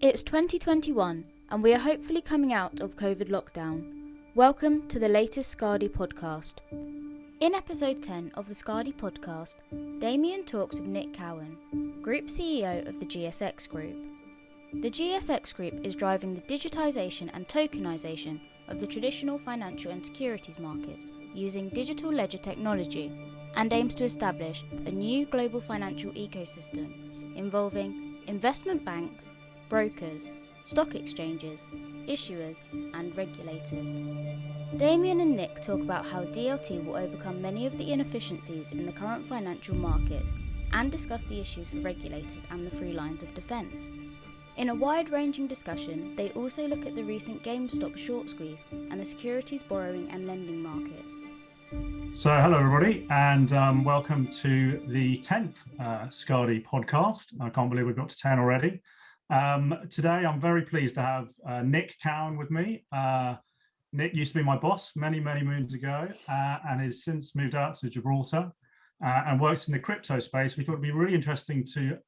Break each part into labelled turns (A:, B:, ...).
A: It's 2021 and we are hopefully coming out of COVID lockdown. Welcome to the latest Skadi Podcast. In episode 10 of the Skadi Podcast, Damian talks with Nick Cowan, Group CEO of the GSX Group. The GSX Group is driving the digitisation and tokenisation of the traditional financial and securities markets using digital ledger technology and aims to establish a new global financial ecosystem involving investment banks, brokers, stock exchanges, issuers and regulators. Damian and Nick talk about how DLT will overcome many of the inefficiencies in the current financial markets and discuss the issues for regulators and the three lines of defence. In a wide-ranging discussion, they also look at the recent Gamestop short squeeze and the Securities Borrowing and Lending markets.
B: So hello everybody and welcome to the 10th Skadi podcast. I can't believe we've got to 10 already. Today I'm very pleased to have Nick Cowan with me. Nick used to be my boss many moons ago and has since moved out to Gibraltar and works in the crypto space. We thought it'd be really interesting to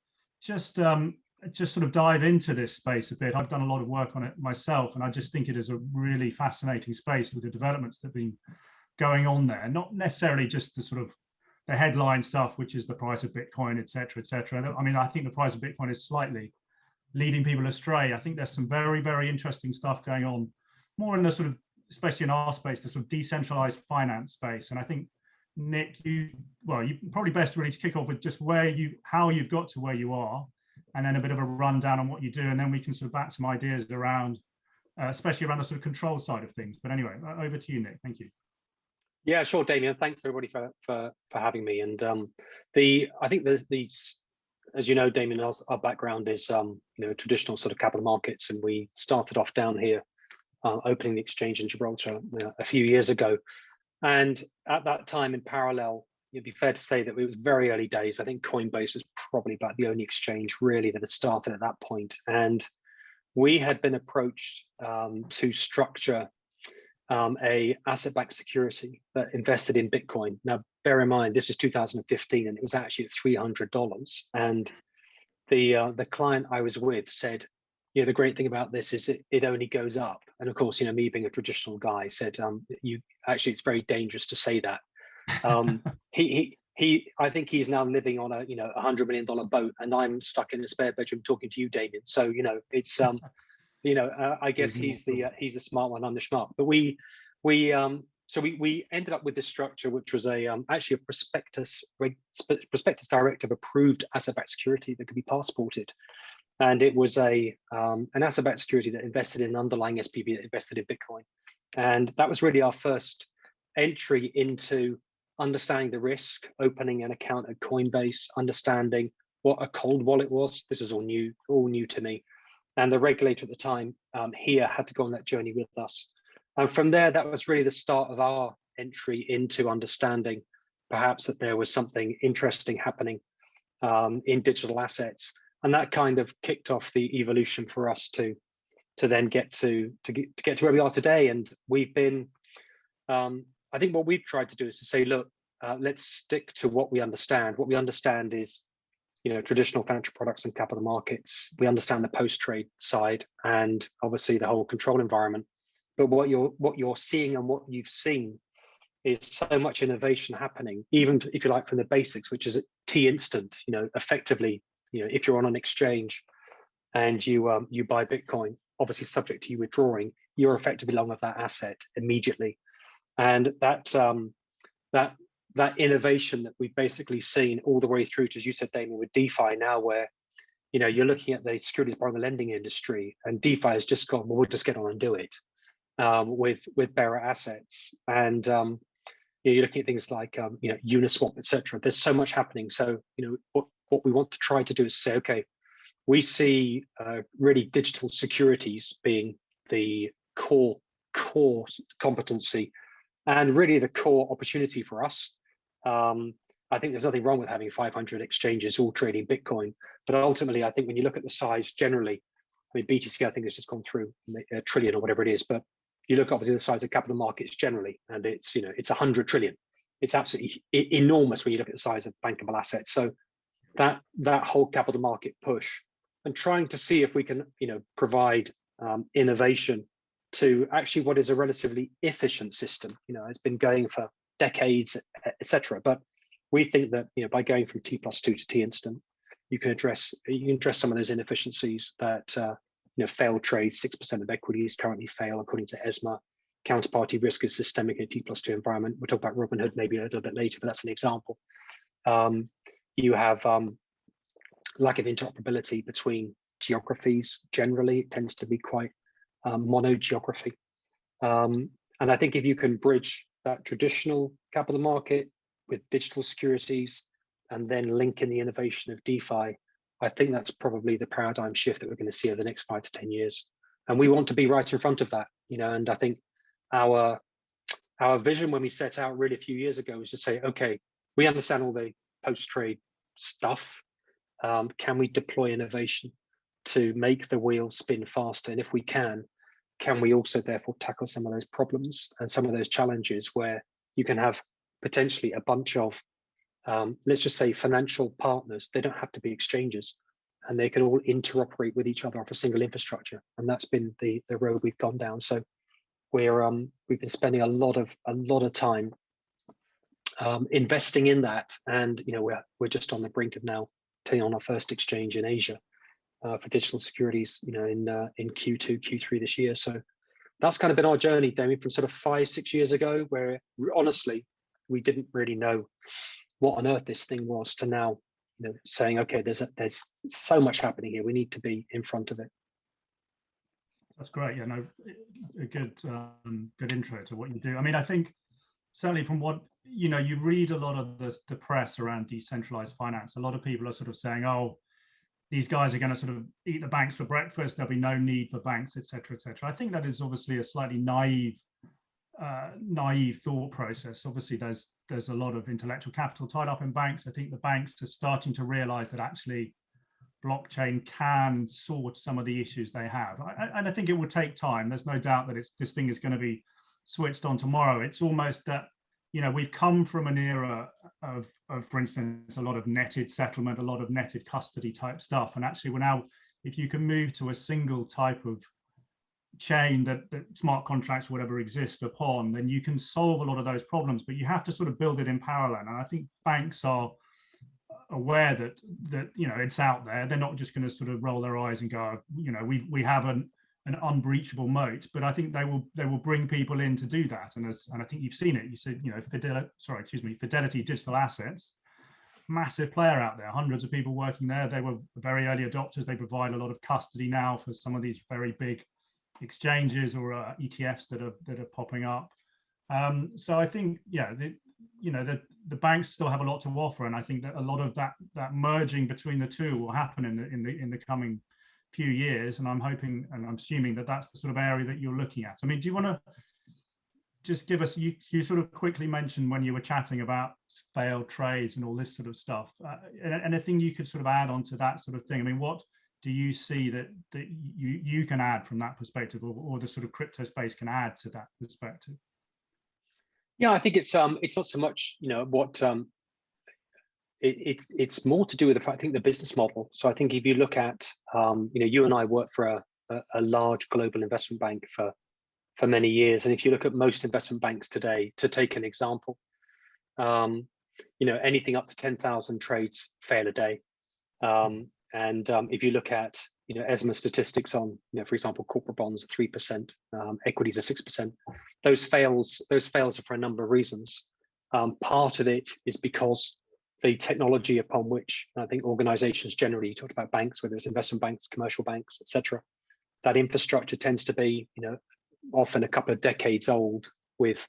B: just sort of dive into this space a bit. I've done a lot of work on it myself and I just think it is a really fascinating space with the developments that have been going on there, not necessarily just the sort of the headline stuff, which is the price of Bitcoin, etc. I mean, I think the price of Bitcoin is slightly leading people astray. I think there's some very interesting stuff going on more in the sort of, especially in our space, the sort of decentralized finance space. And I think, Nick, you probably best really to kick off with just how you've got to where you are, and then a bit of a rundown on what you do, and then we can sort of back some ideas around, especially around the sort of control side of things. But anyway, over to you, Nick. Thank you.
C: Yeah, sure, Damian. Thanks everybody for having me. And I think there's these, as you know, Damian, our background is traditional sort of capital markets, and we started off down here opening the exchange in Gibraltar a few years ago. And at that time, in parallel, it'd be fair to say that it was very early days. I think Coinbase was probably about the only exchange really that had started at that point. And we had been approached to structure a asset-backed security that invested in Bitcoin. Now, bear in mind, this was 2015, and it was actually at $300. And the client I was with said, the great thing about this is it only goes up. And of course, me being a traditional guy said, it's very dangerous to say that. I think he's now living on a $100 million boat, and I'm stuck in a spare bedroom talking to you, Damian. So it's I guess he's the smart one, I'm the smart. But we ended up with this structure, which was actually a prospectus directive approved asset-backed security that could be passported, and it was an asset-backed security that invested in an underlying SPV that invested in Bitcoin, and that was really our first entry into understanding the risk, opening an account at Coinbase, understanding what a cold wallet was. This is all new to me. And the regulator at the time here had to go on that journey with us. And from there, that was really the start of our entry into understanding perhaps that there was something interesting happening in digital assets. And that kind of kicked off the evolution for us to then get to where we are today. And we've been, I think what we've tried to do is to say, look, let's stick to what we understand. What we understand is traditional financial products and capital markets. We understand the post-trade side and obviously the whole control environment. But what you're seeing and what you've seen is so much innovation happening, even if you like from the basics, which is T-instant. Effectively, if you're on an exchange and you buy Bitcoin, obviously subject to you withdrawing, you're effectively long of that asset immediately. And that innovation that we've basically seen all the way through to, as you said, Damien, with DeFi now, where you're looking at the Securities Borrowing and Lending industry, and DeFi has just gone, well, we'll just get on and do it with bearer assets. And you're looking at things like Uniswap, etc. There's so much happening. So what we want to try to do is say, okay, we see really digital securities being the core competency and really the core opportunity for us. I think there's nothing wrong with having 500 exchanges all trading Bitcoin, but ultimately, I think when you look at the size generally, I mean, BTC, I think has just gone through a trillion or whatever it is, but you look obviously the size of capital markets generally, and it's 100 trillion. It's absolutely enormous when you look at the size of bankable assets. So that whole capital market push and trying to see if we can, provide innovation to actually what is a relatively efficient system. It's been going for decades, etc. But we think that by going from T+2 to T instant, you can address some of those inefficiencies that failed trades. 6% of equities currently fail according to ESMA. Counterparty risk is systemic in a T+2 environment. We'll talk about Robinhood maybe a little bit later, but that's an example. You have lack of interoperability between geographies. Generally, it tends to be quite mono geography. And I think if you can bridge that traditional capital market with digital securities and then link in the innovation of DeFi, I think that's probably the paradigm shift that we're going to see over the next 5 to 10 years. And we want to be right in front of that, and I think our vision when we set out really a few years ago was to say, okay, we understand all the post-trade stuff. Can we deploy innovation to make the wheel spin faster? And if we can we also therefore tackle some of those problems and some of those challenges where you can have potentially a bunch of, let's just say, financial partners? They don't have to be exchanges, and they can all interoperate with each other off a single infrastructure. And that's been the road we've gone down. So we've been spending a lot of time investing in that, and we're just on the brink of now taking on our first exchange in Asia for digital securities, in Q2, Q3 this year. So that's kind of been our journey, Damian, from sort of 5-6 years ago, where honestly we didn't really know what on earth this thing was, to now saying, okay, there's so much happening here, we need to be in front of it.
B: That's great. A good intro to what you do. I mean, I think certainly from what you read a lot of the press around decentralized finance, a lot of people are sort of saying, oh, these guys are going to sort of eat the banks for breakfast, there'll be no need for banks, etc., etc. I think that is obviously a slightly naive thought process. Obviously there's a lot of intellectual capital tied up in banks. I think the banks are starting to realize that actually blockchain can sort some of the issues they have, and I think it will take time. There's no doubt that this thing is going to be switched on tomorrow. It's almost that we've come from an era of, for instance, a lot of netted settlement, a lot of netted custody type stuff, and actually we're now, if you can move to a single type of chain that smart contracts or whatever exist upon, then you can solve a lot of those problems, but you have to sort of build it in parallel. And I think banks are aware that it's out there. They're not just going to sort of roll their eyes and go, we have an unbreachable moat, but I think they will bring people in to do that. And I think you've seen it. You said, Fidelity Digital Assets, massive player out there, hundreds of people working there. They were very early adopters. They provide a lot of custody now for some of these very big exchanges or ETFs that are popping up. So I think, the banks still have a lot to offer, and I think that a lot of that merging between the two will happen in the coming few years. And I'm hoping, and I'm assuming that that's the sort of area that you're looking at. I mean, do you want to just give us, you sort of quickly mentioned when you were chatting about failed trades and all this sort of stuff, anything you could sort of add on to that sort of thing? I mean, what do you see that you can add from that perspective, or the sort of crypto space can add to that perspective?
C: Yeah, I think it's not so much what it's more to do with I think the business model. So I think if you look at you and I work for a large global investment bank for many years, and if you look at most investment banks today, to take an example, anything up to 10,000 trades fail a day. And if you look at ESMA statistics on for example corporate bonds, 3%, equities are 6%. Those fails are for a number of reasons. Part of it is because the technology upon which I think organizations generally, you talked about banks, whether it's investment banks, commercial banks, etc., that infrastructure tends to be often a couple of decades old, with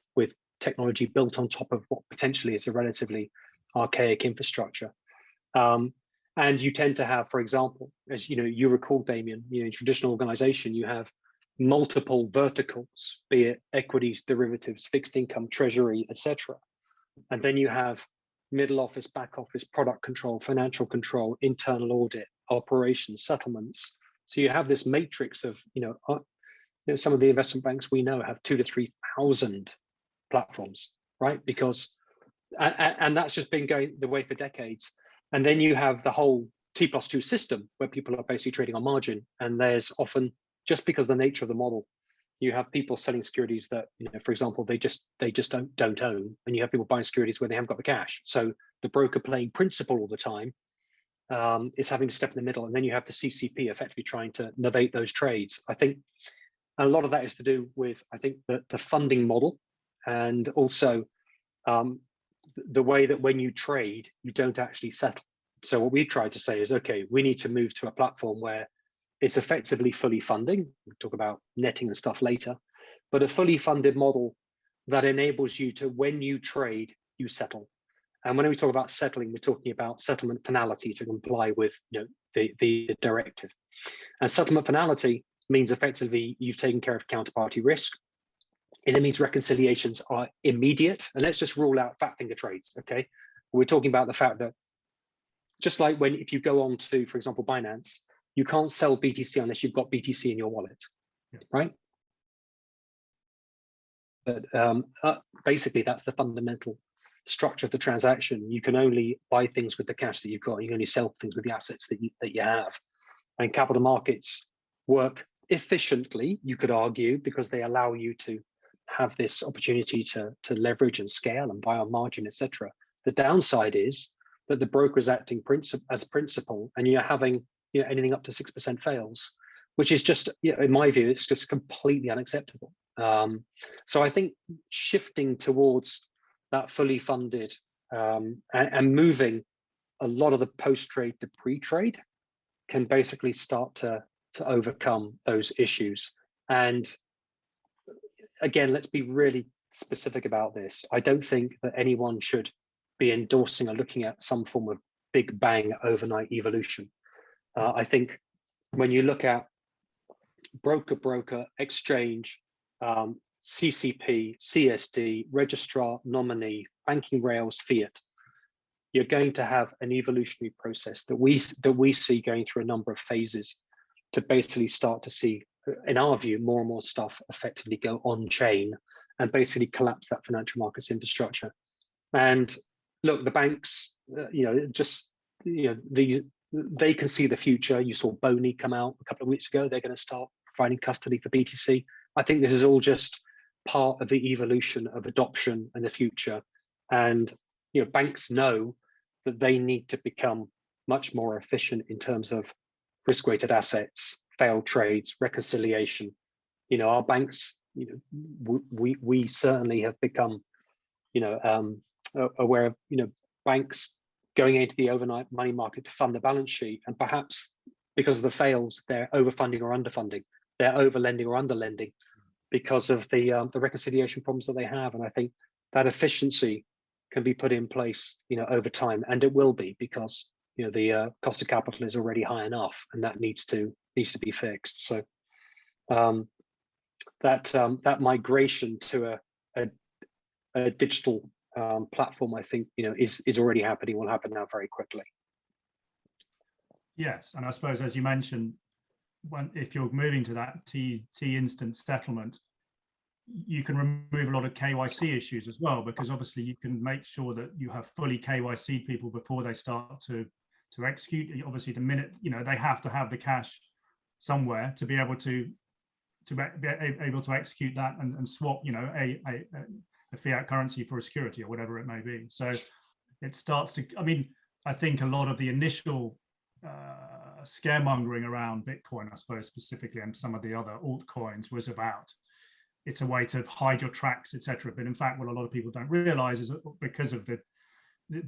C: technology built on top of what potentially is a relatively archaic infrastructure. And you tend to have, for example, as you recall, Damian, in traditional organization, you have multiple verticals, be it equities, derivatives, fixed income, treasury, etc. And then you have middle office, back office, product control, financial control, internal audit, operations, settlements. So you have this matrix of, some of the investment banks we know have 2,000 to 3,000 platforms, right? Because, and that's just been going the way for decades. And then you have the whole T+2 system where people are basically trading on margin. And there's often, just because of the nature of the model, you have people selling securities that, for example, they just don't own, and you have people buying securities where they haven't got the cash. So the broker playing principal all the time is having to step in the middle, and then you have the CCP effectively trying to novate those trades. I think a lot of that is to do with, I think, the funding model, and also the way that when you trade, you don't actually settle. So what we try to say is, okay, we need to move to a platform where it's effectively fully funding. We'll talk about netting and stuff later, but a fully funded model that enables you to, when you trade, you settle. And when we talk about settling, we're talking about settlement finality to comply with the directive. And settlement finality means effectively you've taken care of counterparty risk. And it means reconciliations are immediate. And let's just rule out fat finger trades, okay? We're talking about the fact that just like if you go on to, for example, Binance, you can't sell BTC unless you've got BTC in your wallet, right? But basically, that's the fundamental structure of the transaction. You can only buy things with the cash that you've got. You can only sell things with the assets that you have. And capital markets work efficiently, you could argue, because they allow you to have this opportunity to leverage and scale and buy on margin, etc. The downside is that the broker is acting as principal, and you're having anything up to 6% fails, which is just, in my view, it's just completely unacceptable. So I think shifting towards that fully funded and moving a lot of the post-trade to pre-trade can basically start to overcome those issues. And again, let's be really specific about this. I don't think that anyone should be endorsing or looking at some form of big bang overnight evolution. I think when you look at broker, exchange, CCP, CSD, registrar, nominee, banking rails, fiat, you're going to have an evolutionary process that we see going through a number of phases to basically start to see, in our view, more and more stuff effectively go on chain and basically collapse that financial markets infrastructure. And look, the banks, they can see the future. You saw Boney come out a couple of weeks ago. They're going to start providing custody for BTC. I think this is all just part of the evolution of adoption in the future. And banks know that they need to become much more efficient in terms of risk-weighted assets, failed trades, reconciliation. Our banks, we certainly have become, aware of, banks going into the overnight money market to fund the balance sheet, and perhaps because of the fails, they're overfunding or underfunding, they're overlending or underlending because of the reconciliation problems that they have. And I think that efficiency can be put in place, over time, and it will be, because the cost of capital is already high enough, and that needs to be fixed. So that migration to a digital platform, I think, is already happening, will happen now very quickly.
B: Yes, and I suppose, as you mentioned, if you're moving to that T instant settlement, you can remove a lot of KYC issues as well, because obviously you can make sure that you have fully KYC people before they start to execute. Obviously, the minute they have to have the cash somewhere to be able to execute that and swap a fiat currency for a security or whatever it may be. So it starts to, I think a lot of the initial scaremongering around Bitcoin, I suppose specifically, and some of the other altcoins, was about it's a way to hide your tracks, etc. But in fact, what a lot of people don't realize is that because of the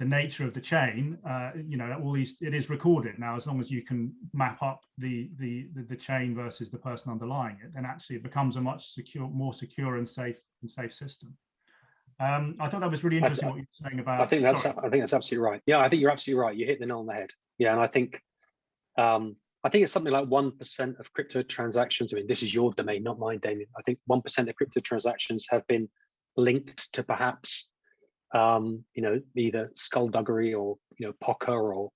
B: nature of the chain, it is recorded now. As long as you can map up the chain versus the person underlying it, then actually it becomes a much more secure and safe system. I thought that was really interesting what you were saying about.
C: I think that's absolutely right. Yeah, I think you're absolutely right. You hit the nail on the head. Yeah, and I think it's something like 1% of crypto transactions. This is your domain, not mine, Damian. I think 1% of crypto transactions have been linked to perhaps either skullduggery or poker or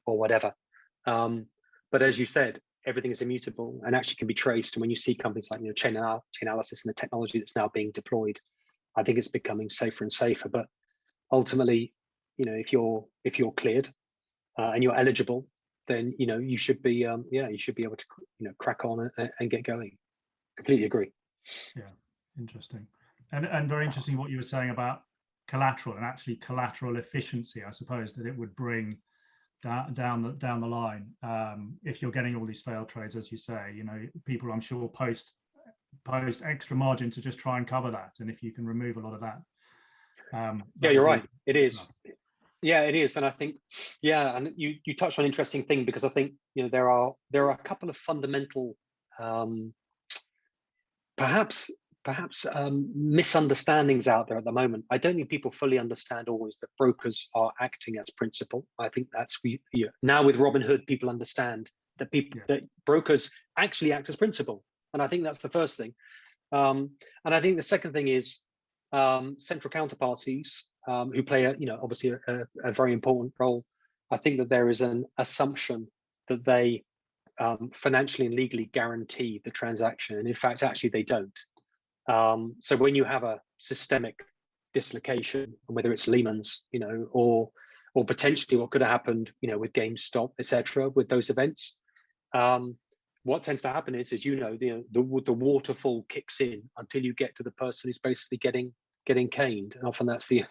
C: whatever. But as you said, everything is immutable and actually can be traced. And when you see companies like chain analysis and the technology that's now being deployed, I think it's becoming safer and safer. But ultimately, if you're cleared and you're eligible, then you should be you should be able to crack on and get going. Completely agree.
B: Yeah, interesting, and very interesting what you were saying about collateral and actually collateral efficiency. I suppose that it would bring down the line if you're getting all these failed trades, as you say. People, I'm sure, post extra margin to just try and cover that, and if you can remove a lot of that.
C: Yeah, you're right. It is. Yeah, it is, and I think, and you touched on an interesting thing, because I think there are a couple of fundamental, perhaps misunderstandings out there at the moment. I don't think people fully understand always that brokers are acting as principal. I think that's now with Robinhood, people understand that that brokers actually act as principal, and I think that's the first thing. And I think the second thing is central counterparties who play obviously a very important role. I think that there is an assumption that they financially and legally guarantee the transaction, and in fact, actually, they don't. So when you have a systemic dislocation, whether it's Lehman's, or potentially what could have happened, with GameStop, etc., with those events, what tends to happen is the waterfall kicks in until you get to the person who's basically getting caned, and often that's the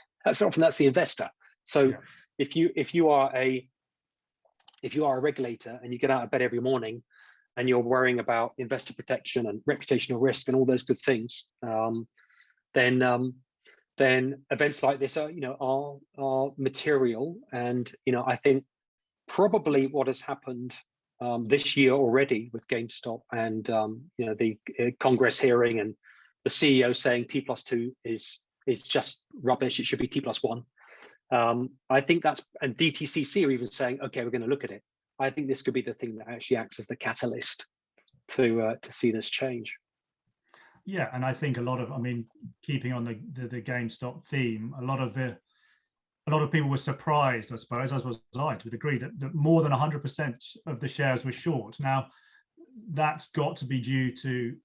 C: investor. So if you are a regulator and you get out of bed every morning and you're worrying about investor protection and reputational risk and all those good things, then events like this are material. And I think probably what has happened this year already with GameStop and the Congress hearing and the CEO saying T+2 is just rubbish. It should be T+1. I think and DTCC are even saying, okay, we're going to look at it. I think this could be the thing that actually acts as the catalyst to see this change.
B: Yeah, and I think keeping on the GameStop theme, a lot of people were surprised, I suppose, as was I, to a degree, that more than 100% of the shares were short. Now, that's got to be due to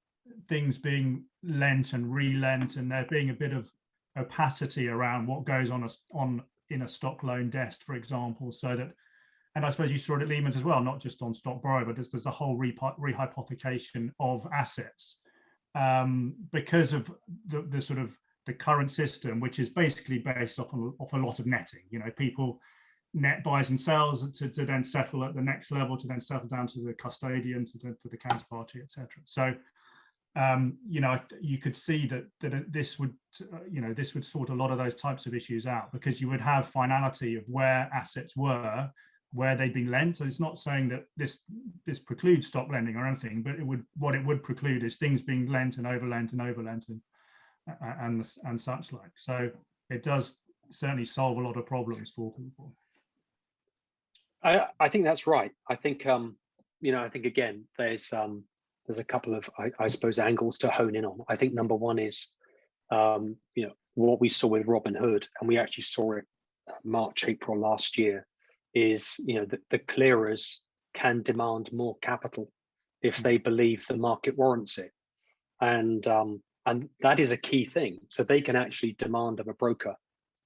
B: things being lent and relent, and there being a bit of opacity around what goes on in a stock loan desk, for example, so that, and I suppose you saw it at Lehman's as well, not just on stock borrow, but there's a whole rehypothecation of assets because of the sort of the current system, which is basically based off a lot of netting. People net buys and sells to then settle at the next level, to then settle down to the custodian, to the counterparty, etc. So you could see that this would sort a lot of those types of issues out, because you would have finality of where assets were, where they'd been lent. So it's not saying that this precludes stock lending or anything, but what it would preclude is things being lent and overlent and such like. So it does certainly solve a lot of problems for people.
C: I think that's right. I think I think again there's a couple of I suppose angles to hone in on. I think number one is what we saw with Robinhood, and we actually saw it March, April last year, is the clearers can demand more capital if they believe the market warrants it, and that is a key thing. So they can actually demand of a broker,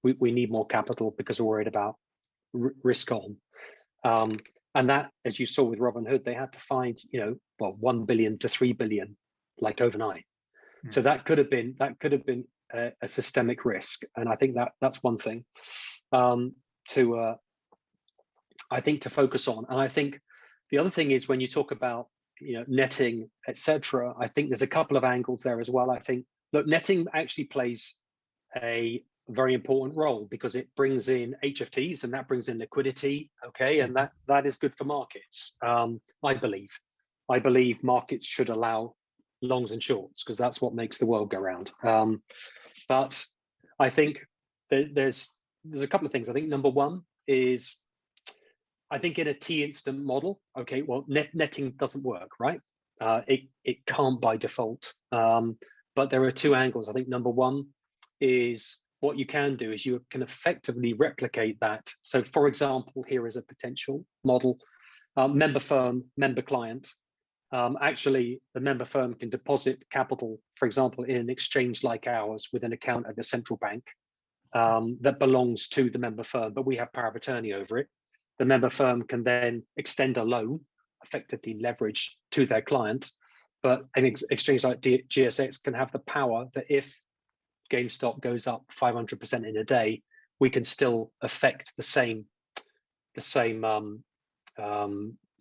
C: we need more capital because we're worried about risk on, and that, as you saw with Robinhood, they had to find 1 billion to 3 billion like overnight. So that could have been a systemic risk, and I think that's one thing to focus on. And I think the other thing is, when you talk about netting, etc., I think there's a couple of angles there as well. I think, look, netting actually plays a very important role because it brings in HFTs and that brings in liquidity, okay, and that is good for markets. I believe markets should allow longs and shorts because that's what makes the world go round. But I think there's a couple of things. I think number one is, I think in a T-instant model, okay, well, netting doesn't work, right? It can't by default. But there are two angles. I think number one is, what you can do is you can effectively replicate that. So for example, here is a potential model, member firm, member client. Actually, the member firm can deposit capital, for example, in an exchange like ours with an account at the central bank that belongs to the member firm, but we have power of attorney over it. the member firm can then extend a loan, effectively leverage to their client. But an exchange like GSX can have the power that if Gamestop goes up 500% in a day, we can still affect the same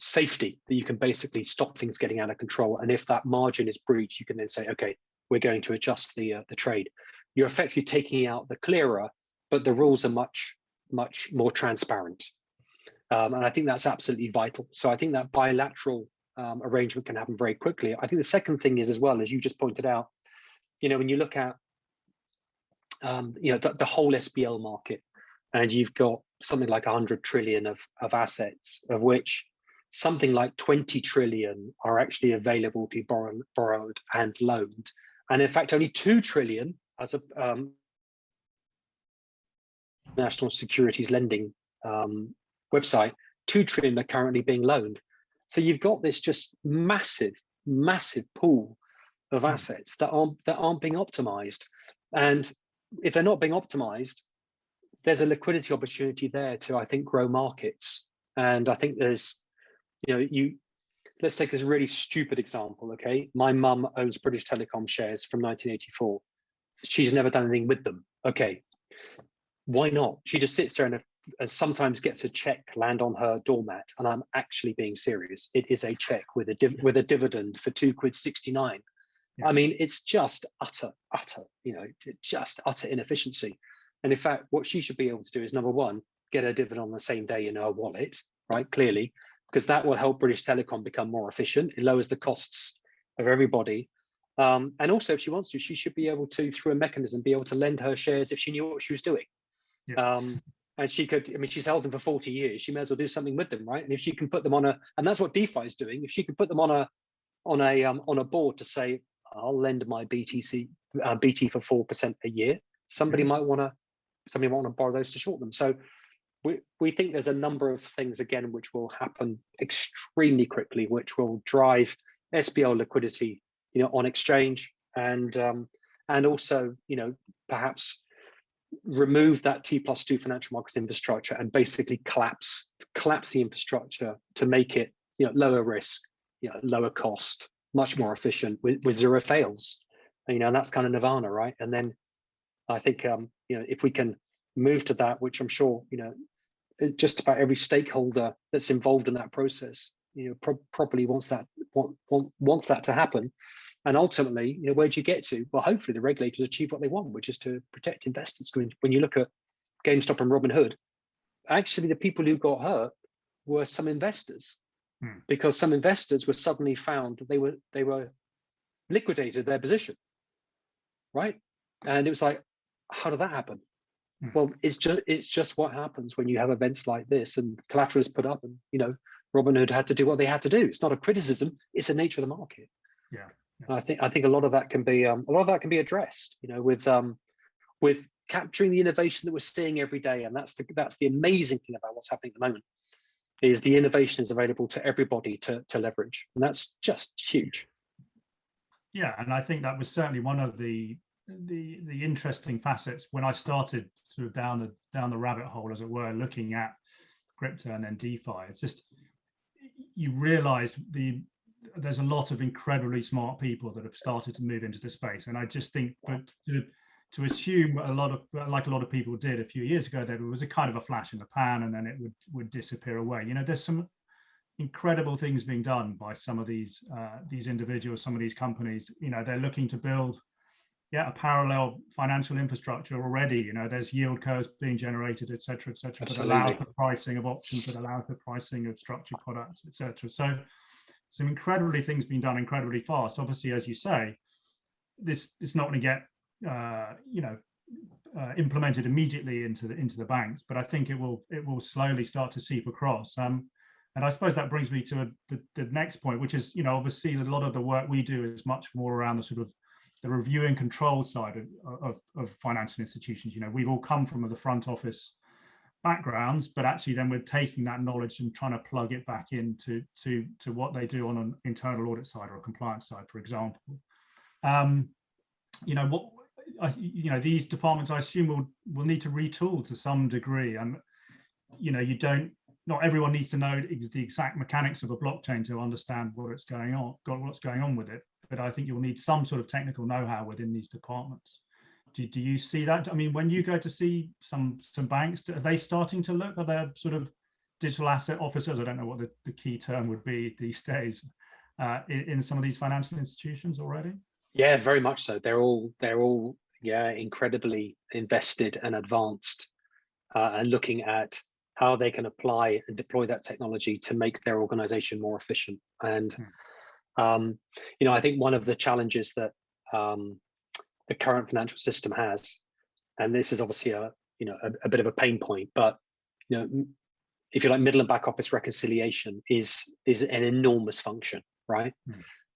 C: safety, that you can basically stop things getting out of control. And if that margin is breached, you can then say, okay, we're going to adjust the trade. You're effectively taking out the clearer, but the rules are much more transparent. And I think that's absolutely vital. So I think that bilateral arrangement can happen very quickly. I think the second thing is, as well, as you just pointed out, when you look at the whole SBL market, and you've got something like 100 trillion of assets, of which something like 20 trillion are actually available to be borrowed and loaned. And in fact, only 2 trillion as a National Securities Lending website, 2 trillion are currently being loaned. So you've got this just massive pool of assets that aren't being optimized. And if they're not being optimized, there's a liquidity opportunity there to, I think, grow markets. And I think there's, let's take this really stupid example, okay? My mum owns British Telecom shares from 1984. She's never done anything with them. Okay, why not? She just sits there and sometimes gets a check land on her doormat, and I'm actually being serious. It is a check with a dividend for £2.69. Yeah. I mean, it's just utter, just utter inefficiency. And in fact, what she should be able to do is, number one, get her dividend on the same day in her wallet, right? Clearly, because that will help British Telecom become more efficient. It lowers the costs of everybody. And also, if she wants to, she should be able to, through a mechanism, be able to lend her shares if she knew what she was doing. Yeah. And she could, she's held them for 40 years. She may as well do something with them, right? And if she can put them on and that's what DeFi is doing. If she can put them on a board to say, I'll lend my BT for 4% a year, somebody might want to borrow those to short them. So we think there's a number of things, again, which will happen extremely quickly, which will drive SBL liquidity, on exchange, and also, perhaps remove that T+2 financial markets infrastructure and basically collapse the infrastructure to make it, lower risk, lower cost, much more efficient with zero fails. And that's kind of nirvana, right? And then I think if we can move to that, which I'm sure just about every stakeholder that's involved in that process probably wants that to happen. And ultimately, where do you get to? Well, hopefully the regulators achieve what they want, which is to protect investors. When you look at GameStop and Robinhood, actually the people who got hurt were some investors, because some investors were suddenly found that they were liquidated their position, right? And it was like, how did that happen? Well, it's just what happens when you have events like this and collateral is put up, and Robinhood had to do what they had to do. It's not a criticism; it's the nature of the market. Yeah. I think a lot of that can be addressed, with capturing the innovation that we're seeing every day, and that's the amazing thing about what's happening at the moment, is the innovation is available to everybody to leverage, and that's just huge.
B: Yeah, and I think that was certainly one of the interesting facets when I started sort of down the rabbit hole, as it were, looking at crypto and then DeFi. It's just, you realize there's a lot of incredibly smart people that have started to move into the space, and I just think to assume a lot of people did a few years ago that it was a kind of a flash in the pan and then it would disappear away. There's some incredible things being done by some of these individuals, some of these companies. They're looking to build a parallel financial infrastructure already. There's yield curves being generated, et cetera, that allow for pricing of options, that allow for pricing of structured products, et cetera. So some incredibly things being done incredibly fast. Obviously, as you say, it's not going to get implemented immediately into the banks, but I think it will slowly start to seep across. And I suppose that brings me to the next point, which is, obviously a lot of the work we do is much more around the sort of the review and control side of financial institutions. We've all come from the front office backgrounds, but actually then we're taking that knowledge and trying to plug it back into what they do on an internal audit side or a compliance side, for example. These departments, I assume, will need to retool to some degree. You don't not everyone needs to know the exact mechanics of a blockchain to understand what's going on with it. But I think you'll need some sort of technical know-how within these departments. Do you see that? I mean, when you go to see some banks, are they starting to look? Are there sort of digital asset officers? I don't know what the key term would be these days in some of these financial institutions already.
C: Yeah, very much so. They're all incredibly invested and advanced, and looking at how they can apply and deploy that technology to make their organization more efficient. And I think one of the challenges that the current financial system has, and this is obviously a bit of a pain point, but if you like, middle and back office reconciliation is an enormous function, right?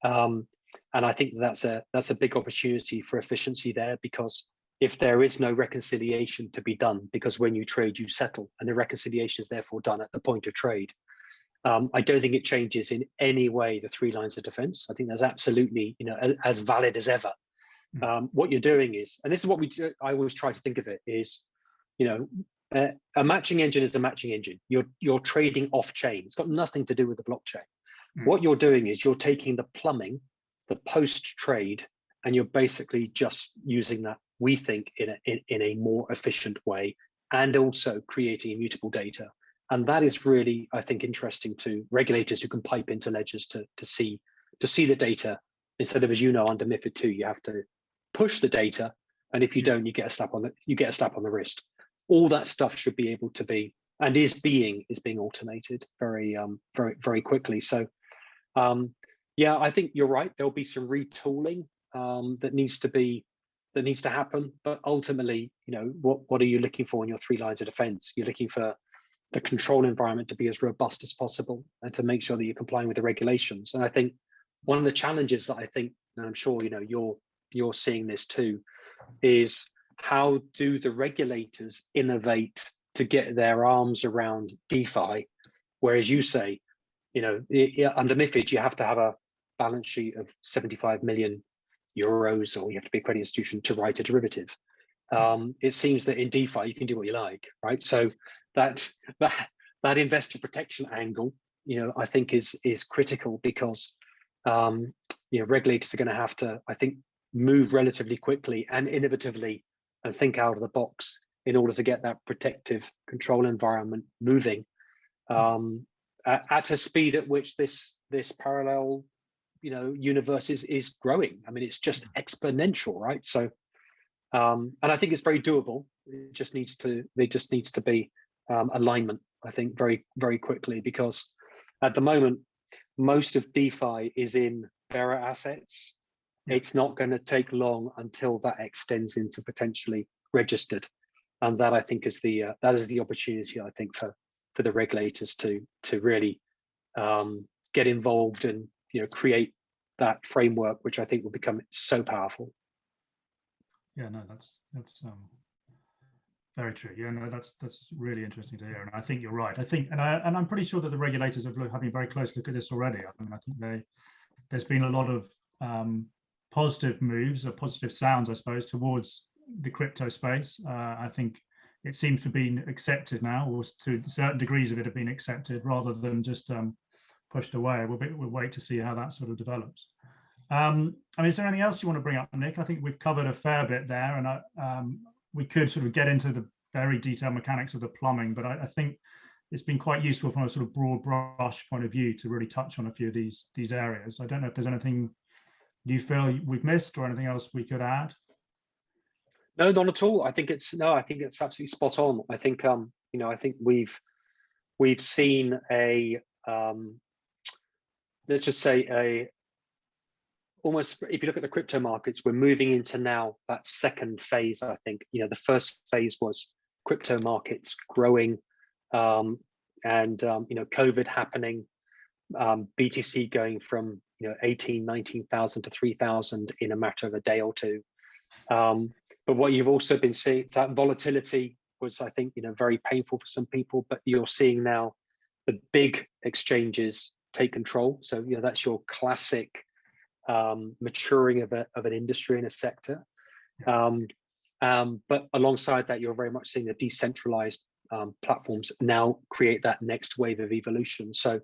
C: And I think that's a big opportunity for efficiency there, because if there is no reconciliation to be done, because when you trade, you settle, and the reconciliation is therefore done at the point of trade, I don't think it changes in any way the three lines of defense. I think that's absolutely as valid as ever. What you're doing is, and this is what I always try to think of it, is a matching engine is a matching engine. You're trading off chain. It's got nothing to do with the blockchain. What you're doing is you're taking the plumbing, the post trade, and you're basically just using that, we think, in a more efficient way, and also creating immutable data. And that is really, I think, interesting to regulators who can pipe into ledgers to see the data, instead of, as you know, under MiFID II, you have to push the data, and if you don't, you get a slap on the wrist. All that stuff should be able to be, and is being automated very very quickly. So I think you're right. There'll be some retooling that needs to happen, but ultimately, what are you looking for in your three lines of defense? You're looking for the control environment to be as robust as possible, and to make sure that you're complying with the regulations. And I think one of the challenges that I think, and I'm sure you're seeing this too, is how do the regulators innovate to get their arms around DeFi? Whereas you say, under MiFID, you have to have a balance sheet of 75 million euros, or you have to be a credit institution to write a derivative. It seems that in DeFi, you can do what you like, right? So that investor protection angle, I think is critical, because regulators are going to have to, I think, move relatively quickly and innovatively, and think out of the box in order to get that protective control environment moving at a speed at which this parallel universe is growing. I mean, it's just exponential, right? So and I think it's very doable. There just needs to be alignment, I think, very very quickly, because at the moment most of DeFi is in bearer assets. It's not going to take long until that extends into potentially registered, and that, I think, is the opportunity, I think, for the regulators to really get involved and create that framework, which I think will become so powerful.
B: Yeah, no, that's very true. Yeah, no, that's really interesting to hear, and I think you're right. I think, and I'm pretty sure that the regulators have been very close look at this already. I mean, I think there's been a lot of positive moves, or positive sounds, I suppose, towards the crypto space. I think it seems to have been accepted now, or to certain degrees of it have been accepted, rather than just pushed away. We'll wait to see how that sort of develops. I mean, is there anything else you want to bring up, Nick? I think we've covered a fair bit there, and we could sort of get into the very detailed mechanics of the plumbing, but I think it's been quite useful from a sort of broad brush point of view to really touch on a few of these areas. I don't know if there's anything you feel we've missed, or anything else we could add.
C: No, not at all. I think it's absolutely spot on. I think I think we've seen a let's just say almost, if you look at the crypto markets, we're moving into now that second phase. I think the first phase was crypto markets growing, and COVID happening, BTC going from 18, 19,000 to 3,000 in a matter of a day or two. But what you've also been seeing, that volatility was, I think, very painful for some people, but you're seeing now the big exchanges take control. So, that's your classic maturing of an industry and a sector. But alongside that, you're very much seeing the decentralized platforms now create that next wave of evolution. So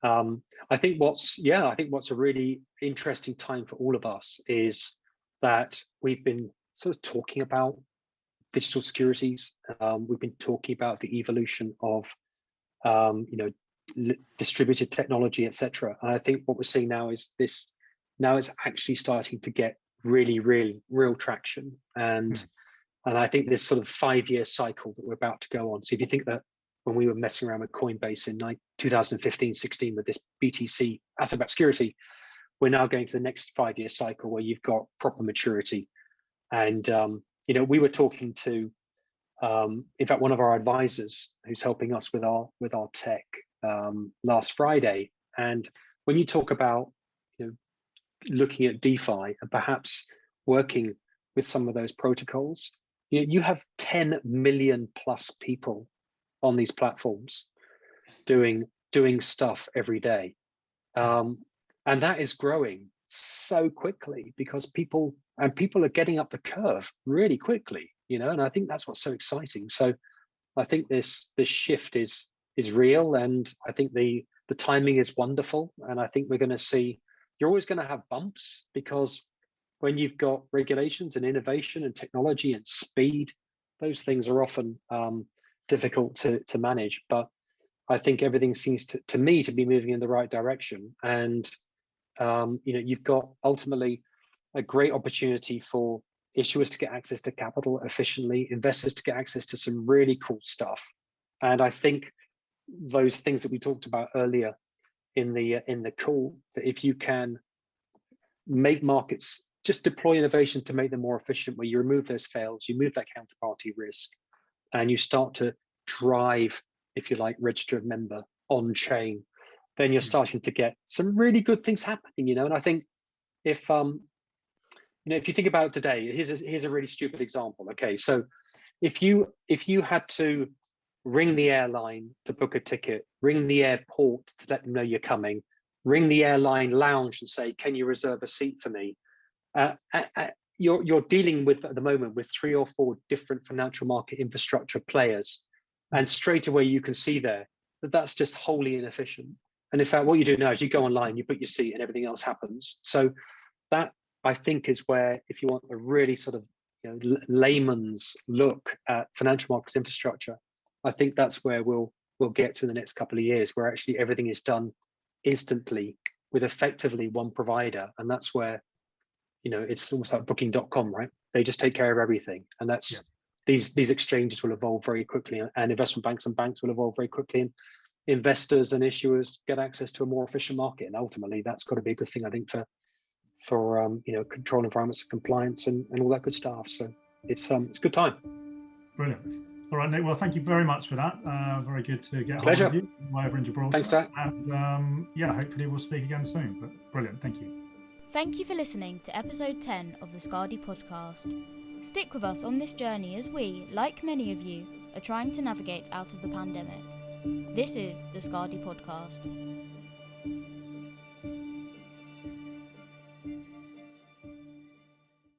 C: I think what's a really interesting time for all of us is that we've been sort of talking about digital securities. We've been talking about the evolution of distributed technology, etc. And I think what we're seeing now is this. Now it's actually starting to get really, real traction. And I think this sort of 5-year cycle that we're about to go on. So if you think that when we were messing around with Coinbase in 2015-16 with this BTC asset-backed security, we're now going to the next 5-year cycle where you've got proper maturity. And we were talking to, in fact, one of our advisors who's helping us with our tech last Friday. And when you talk about looking at DeFi and perhaps working with some of those protocols, you have 10 million plus people on these platforms doing stuff every day, and that is growing so quickly because people are getting up the curve really quickly, and I think that's what's so exciting. So I think this shift is real, and I think the timing is wonderful, and I think we're going to see. You're always going to have bumps because when you've got regulations and innovation and technology and speed, those things are often difficult to manage. But I think everything seems to me to be moving in the right direction. And you've got ultimately a great opportunity for issuers to get access to capital efficiently, investors to get access to some really cool stuff. And I think those things that we talked about earlier in the call, that if you can make markets, just deploy innovation to make them more efficient, where you remove those fails, you move that counterparty risk, and you start to drive, if you like, register of member on chain, then you're starting to get some really good things happening, And I think if if you think about it today, here's a really stupid example. Okay, so if you had to ring the airline to book a ticket, ring the airport to let them know you're coming, ring the airline lounge and say, can you reserve a seat for me? You're dealing with, at the moment, with 3 or 4 different financial market infrastructure players. And straight away you can see there that that's just wholly inefficient. And in fact, what you do now is you go online, you book your seat and everything else happens. So that, I think, is where, if you want a really sort of layman's look at financial markets infrastructure, I think that's where we'll get to in the next couple of years, where actually everything is done instantly with effectively one provider. And that's where, it's almost like booking.com, right? They just take care of everything. And that's these exchanges will evolve very quickly, and investment banks and banks will evolve very quickly, and investors and issuers get access to a more efficient market. And ultimately that's got to be a good thing, I think, for control environments and compliance and all that good stuff. So it's good time.
B: Brilliant. All right, Nick. Well, thank you very much for that. Very good to get
C: Pleasure.
B: hold of you over in Gibraltar.
C: Thanks, Dan.
B: And hopefully we'll speak again soon. But brilliant. Thank you.
A: Thank you for listening to episode 10 of the Skadi Podcast. Stick with us on this journey as we, like many of you, are trying to navigate out of the pandemic. This is the Skadi Podcast.